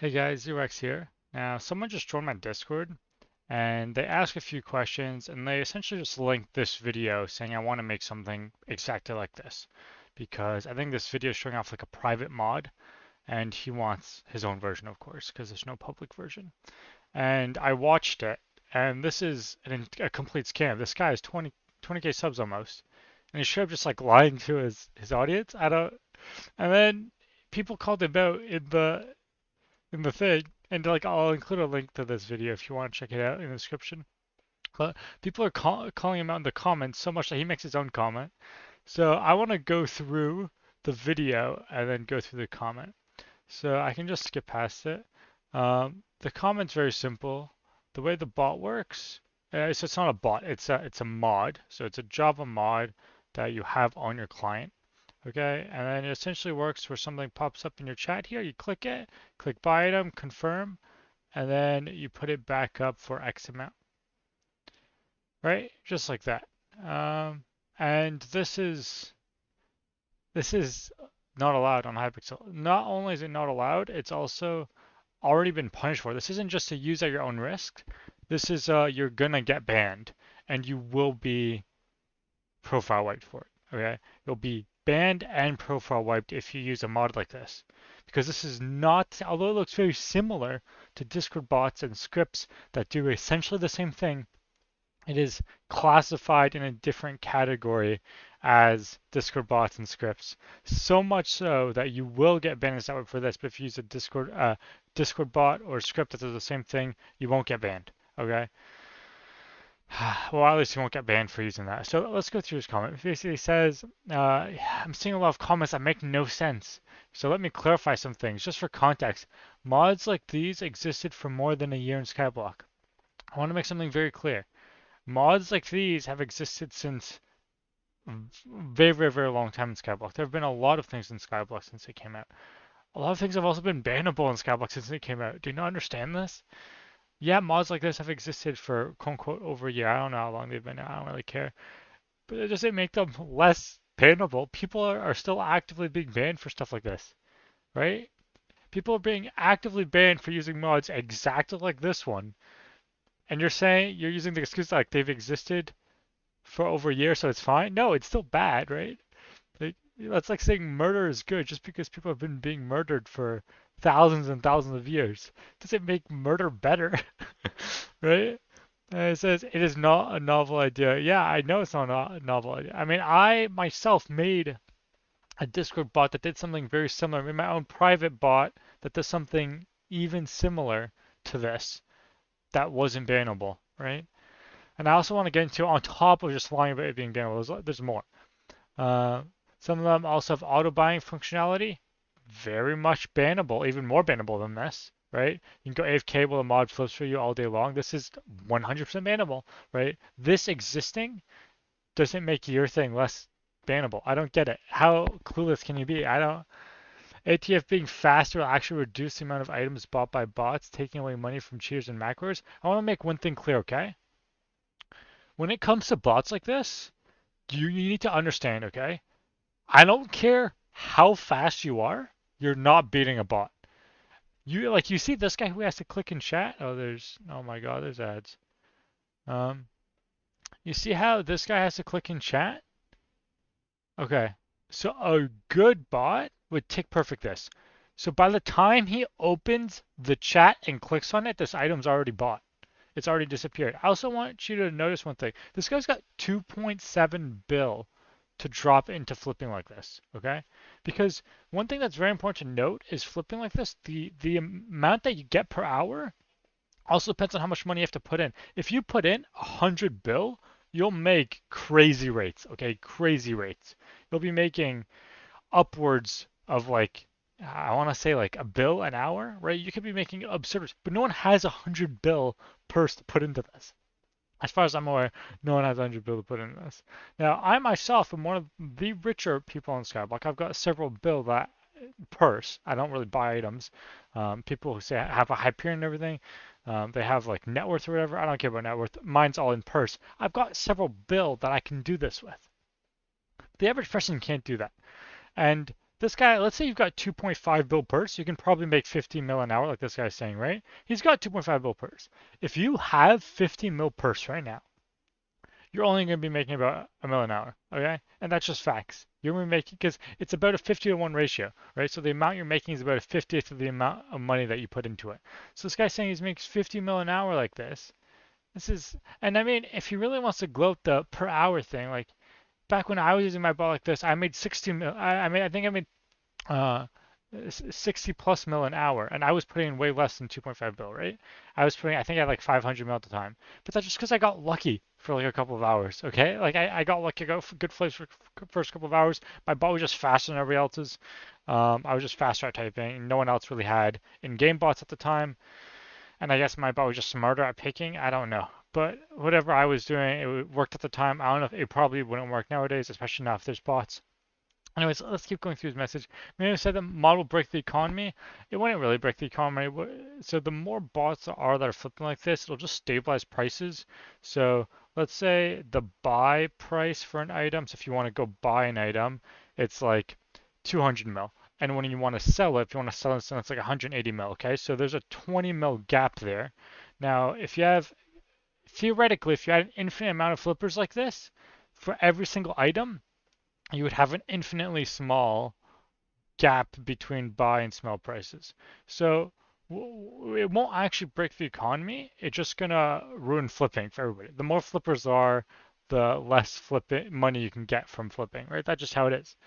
Hey guys, Urex here. Now, someone just joined my Discord and they asked a few questions and they essentially just linked this video saying I want to make something exactly like this because I think this video is showing off like a private mod and he wants his own version, of course, because there's no public version. And I watched it and this is a complete scam. This guy has 20k subs almost and he should have just like lying to his audience. I don't. And then people called him out in the thing, and like I'll include a link to this video if you want to check it out in the description. But people are calling him out in the comments so much that he makes his own comment. So I want to go through the video and then go through the comment. So I can just skip past it. The comment's very simple. The way the bot works, it's not a bot. It's a mod. So it's a Java mod that you have on your client. Okay, and then it essentially works where something pops up in your chat here. You click it, click buy item, confirm, and then you put it back up for X amount, right? Just like that. And this is not allowed on Hypixel. Not only is it not allowed, it's also already been punished for. This isn't just to use at your own risk. This is you're gonna get banned, and you will be profile wiped for it. Okay, you'll be banned and profile wiped if you use a mod like this, because this is not, although it looks very similar to Discord bots and scripts that do essentially the same thing, it is classified in a different category as Discord bots and scripts. So much so that you will get banned for this, but if you use a Discord bot or script that does the same thing, you won't get banned. Okay. Well, at least you won't get banned for using that. So let's go through his comment. It basically says, I'm seeing a lot of comments that make no sense. So let me clarify some things. Just for context, mods like these existed for more than a year in Skyblock. I want to make something very clear. Mods like these have existed since very, very, very long time in Skyblock. There have been a lot of things in Skyblock since it came out. A lot of things have also been bannable in Skyblock since it came out. Do you not understand this? Yeah, mods like this have existed for quote unquote over a year. I don't know how long they've been out. I don't really care. But it doesn't make them less bannable. People are still actively being banned for stuff like this, right? People are being actively banned for using mods exactly like this one. And you're saying you're using the excuse like they've existed for over a year, so it's fine? No, it's still bad, right? Like, that's like saying murder is good just because people have been being murdered for thousands and thousands of years. Does it make murder better? Right? It says it is not a novel idea. Yeah, I know it's not a novel idea. I mean, I myself made a Discord bot that did something very similar. I made my own private bot that does something even similar to this that wasn't bannable, right? And I also want to get into, on top of just lying about it being bannable, there's more. Uh, some of them also have auto buying functionality, very much bannable, even more bannable than this, right? You can go AFK while a mod flips for you all day long. This is 100% bannable, right? This existing doesn't make your thing less bannable. I don't get it. How clueless can you be? I don't. ATF being faster will actually reduce the amount of items bought by bots, taking away money from cheaters and macros. I want to make one thing clear, okay? When it comes to bots like this, you need to understand, okay? I don't care how fast you are, you're not beating a bot. You see this guy who has to click in chat? Oh my god, there's ads. Um, you see how this guy has to click in chat? Okay, so a good bot would tick perfect this. So by the time he opens the chat and clicks on it, this item's already bought. It's already disappeared. I also want you to notice one thing. This guy's got 2.7 bill to drop into flipping like this, okay? Because one thing that's very important to note is flipping like this, the amount that you get per hour also depends on how much money you have to put in. If you put in 100 bill, you'll make crazy rates, okay? Crazy rates. You'll be making upwards of like, I want to say like a bill an hour, right? You could be making absurd, but no one has 100 bill purse to put into this. As far as I'm aware, no one has 100 bill to put into this. Now, I myself am one of the richer people on Skyblock. I've got several bill that purse. I don't really buy items. People who say have a Hyperion and everything, they have like net worth or whatever. I don't care about net worth. Mine's all in purse. I've got several bill that I can do this with. The average person can't do that. And This guy, let's say you've got 2.5 bill purse, you can probably make 50 mil an hour, like this guy's saying, right? He's got 2.5 bill purse. If you have 50 mil purse right now, you're only going to be making about a mil an hour, okay? And that's just facts. You're going to be making, because it's about a 50 to 1 ratio, right? So the amount you're making is about a 50th of the amount of money that you put into it. So this guy's saying he makes 50 mil an hour like this. This is, and I mean, if he really wants to gloat the per hour thing, like back when I was using my bot like this, I made 60 mil. I think I made uh, 60 plus mil an hour, and I was putting in way less than 2.5 bill, right? I think I had like 500 mil at the time, but that's just because I got lucky for like a couple of hours, okay? Like I got lucky, I got good flips for first couple of hours. My bot was just faster than everybody else's. I was just faster at typing. No one else really had in-game bots at the time, and I guess my bot was just smarter at picking. I don't know. But whatever I was doing, it worked at the time. I don't know if it probably wouldn't work nowadays, especially now if there's bots. Anyways, let's keep going through his message. Maybe said the mod will break the economy. It wouldn't really break the economy. So the more bots there are that are flipping like this, it'll just stabilize prices. So let's say the buy price for an item. So if you want to go buy an item, it's like 200 mil. And when you want to sell it, if you want to sell it, it's like 180 mil. Okay, so there's a 20 mil gap there. Now, if you have theoretically, if you had an infinite amount of flippers like this for every single item, you would have an infinitely small gap between buy and sell prices. So it won't actually break the economy. It's just gonna ruin flipping for everybody. The more flippers there are, the less flipping money you can get from flipping, right? That's just how it is.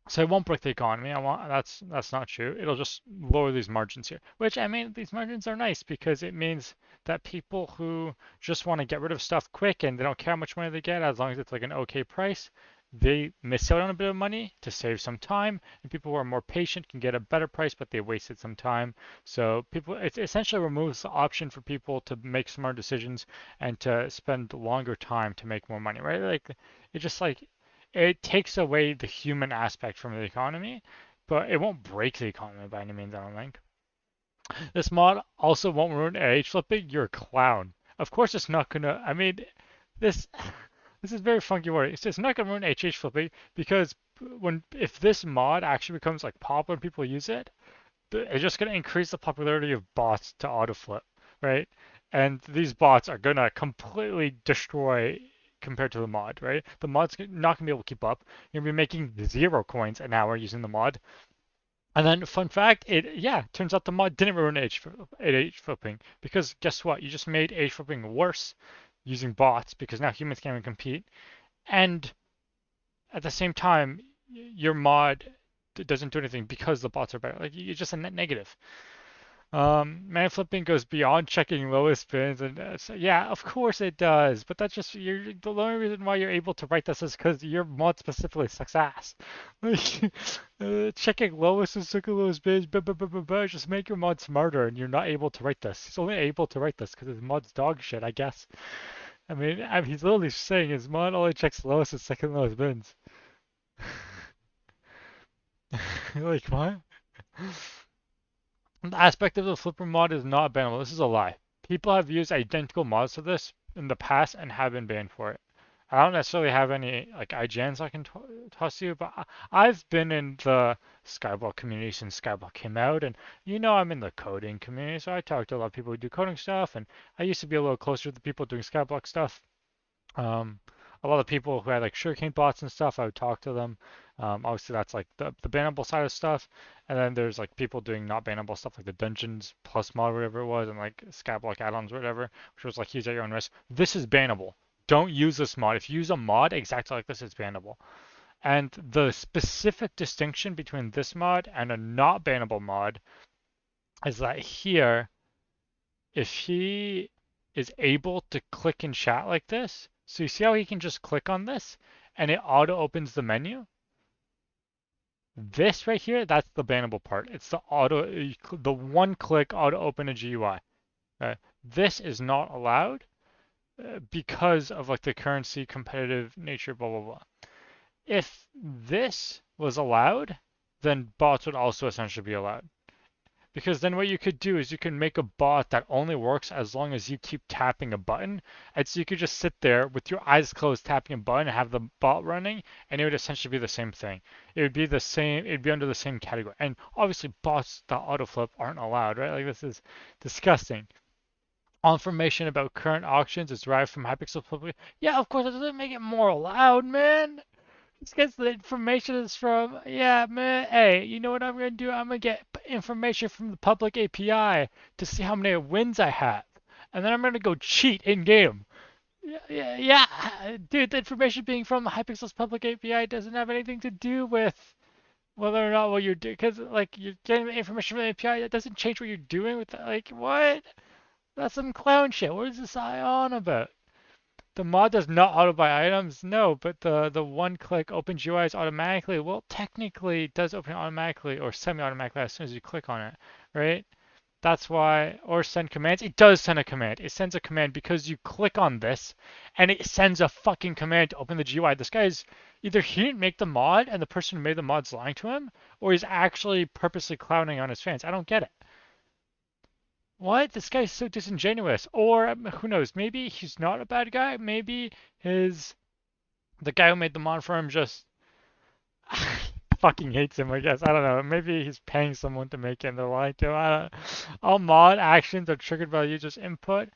So it won't break the economy. That's not true. It'll just lower these margins here. Which I mean, these margins are nice because it means that people who just want to get rid of stuff quick and they don't care how much money they get as long as it's like an okay price, they miss out on a bit of money to save some time. And people who are more patient can get a better price, but they wasted some time. So it essentially removes the option for people to make smart decisions and to spend longer time to make more money, right? Like it just like it takes away the human aspect from the economy, but it won't break the economy by any means, I don't think. This mod also won't ruin age flipping. You're a clown. Of course it's not gonna, I mean, this this is very funky word. It's not gonna ruin HH flipping because if this mod actually becomes like popular and people use it, it's just gonna increase the popularity of bots to autoflip, right? And these bots are gonna completely destroy compared to the mod, right? The mod's not gonna be able to keep up. You're gonna be making 0 coins an hour using the mod. And then, fun fact, turns out the mod didn't ruin age flipping because guess what? You just made age flipping worse using bots because now humans can't even compete. And at the same time, your mod doesn't do anything because the bots are better. Like, you're just a net negative. Man flipping goes beyond checking lowest spins, and so, yeah, of course it does. But that's just the only reason why you're able to write this is because your mod specifically sucks ass. Like, checking lowest and checking lowest spins, just make your mod smarter, and you're not able to write this. He's only able to write this because his mod's dog shit, I guess. He's literally saying his mod only checks lowest and second lowest bins. Like what? The aspect of the Flipper mod is not bannable. This is a lie. People have used identical mods to this in the past and have been banned for it. I don't necessarily have any like IGNs I can toss you, but I've been in the Skyblock community since Skyblock came out, and I'm in the coding community, so I talk to a lot of people who do coding stuff, and I used to be a little closer to the people doing Skyblock stuff. Um, a lot of people who had like sugarcane bots and stuff, I would talk to them. Obviously, that's like the bannable side of stuff. And then there's like people doing not bannable stuff like the Dungeons Plus mod, whatever it was, and like Skyblock add-ons, or whatever, which was like use at your own risk. This is bannable. Don't use this mod. If you use a mod exactly like this, it's bannable. And the specific distinction between this mod and a not bannable mod is that here, if he is able to click in chat like this, so you see how he can just click on this and it auto opens the menu? This right here, that's the bannable part. It's the one click auto open a GUI. This is not allowed because of like the currency competitive nature, blah, blah, blah. If this was allowed, then bots would also essentially be allowed. Because then what you could do is you can make a bot that only works as long as you keep tapping a button. And so you could just sit there with your eyes closed tapping a button and have the bot running, and it would essentially be the same thing. It would be the same, it'd be under the same category. And obviously bots that autoflip aren't allowed, right? Like this is disgusting. All information about current auctions is derived from Hypixel public. Yeah, of course, that doesn't make it more allowed, man. This gets the information is from, yeah, man. Hey, you know what I'm gonna do? I'm gonna get information from the public API to see how many wins I have, and then I'm gonna go cheat in game. Yeah, yeah, yeah, dude. The information being from the Hypixel's public API doesn't have anything to do with whether or not what you're doing, because like you're getting the information from the API, that doesn't change what you're doing with it. Like what? That's some clown shit. What is this I on about? The mod does not auto-buy items, no, but the one-click opens UIs automatically. Well, technically, it does open automatically or semi-automatically as soon as you click on it, right? That's why, or send commands. It does send a command. It sends a command because you click on this, and it sends a fucking command to open the GUI. This guy is either he didn't make the mod, and the person who made the mod's lying to him, or he's actually purposely clowning on his fans. I don't get it. What? This guy's so disingenuous. Or who knows? Maybe he's not a bad guy. Maybe his the guy who made the mod for him just fucking hates him. I guess I don't know. Maybe he's paying someone to make it and they're lying to him. I don't. All mod actions are triggered by the user's input.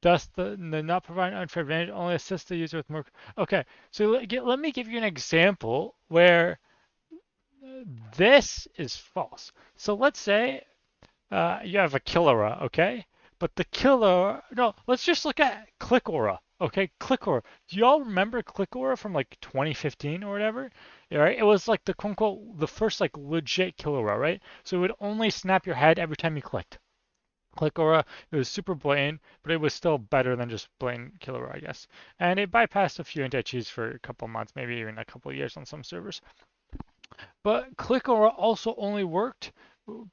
Thus, the not provide an unfair advantage only assists the user with more. Okay, so let me give you an example where this is false. So let's say you have a Killera, okay? But the killer, no, let's just look at Clickora, okay? Clickora. Do y'all remember Clickora from like 2015 or whatever? Yeah, right? It was like the quote unquote the first like legit Killera, right? So it would only snap your head every time you clicked. Clickora, it was super blatant, but it was still better than just plain Killera, I guess. And it bypassed a few anti-cheats for a couple months, maybe even a couple years on some servers. But Clickora also only worked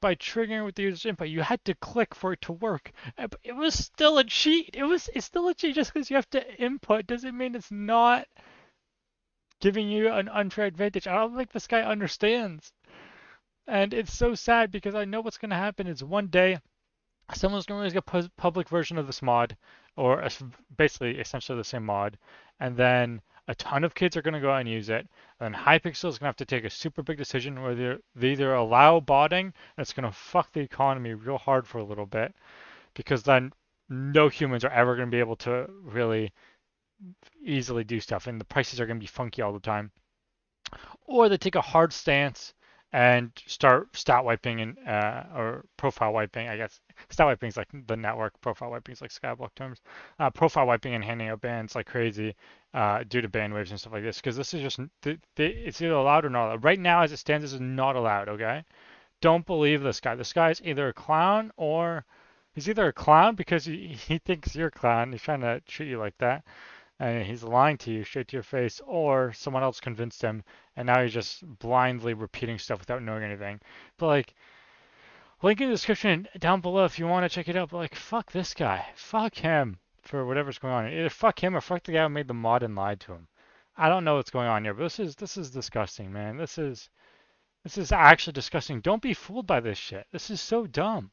by triggering with the user's input. You had to click for it to work. But it was still a cheat. It's still a cheat just because you have to input doesn't mean it's not giving you an unfair advantage. I don't think this guy understands. And it's so sad because I know what's going to happen is one day someone's going to release a public version of this mod, or basically essentially the same mod, and then a ton of kids are going to go out and use it. And then Hypixel is going to have to take a super big decision where they either allow botting, and it's going to fuck the economy real hard for a little bit, because then no humans are ever going to be able to really easily do stuff, and the prices are going to be funky all the time. Or they take a hard stance and start stat wiping and or profile wiping, I guess. Stat wiping is like the network. Profile wiping is like Skyblock terms. Profile wiping and handing out bans like crazy due to ban waves and stuff like this. Because this is just it's either allowed or not allowed. Right now, as it stands, this is not allowed. Okay, don't believe this guy. This guy is either a clown or he's either a clown because he thinks you're a clown. He's trying to treat you like that, and he's lying to you straight to your face, or someone else convinced him, and now he's just blindly repeating stuff without knowing anything. But like, link in the description down below if you want to check it out. But like, fuck this guy, fuck him for whatever's going on. Either fuck him or fuck the guy who made the mod and lied to him. I don't know what's going on here, but this is disgusting, man. This is actually disgusting. Don't be fooled by this shit. This is so dumb.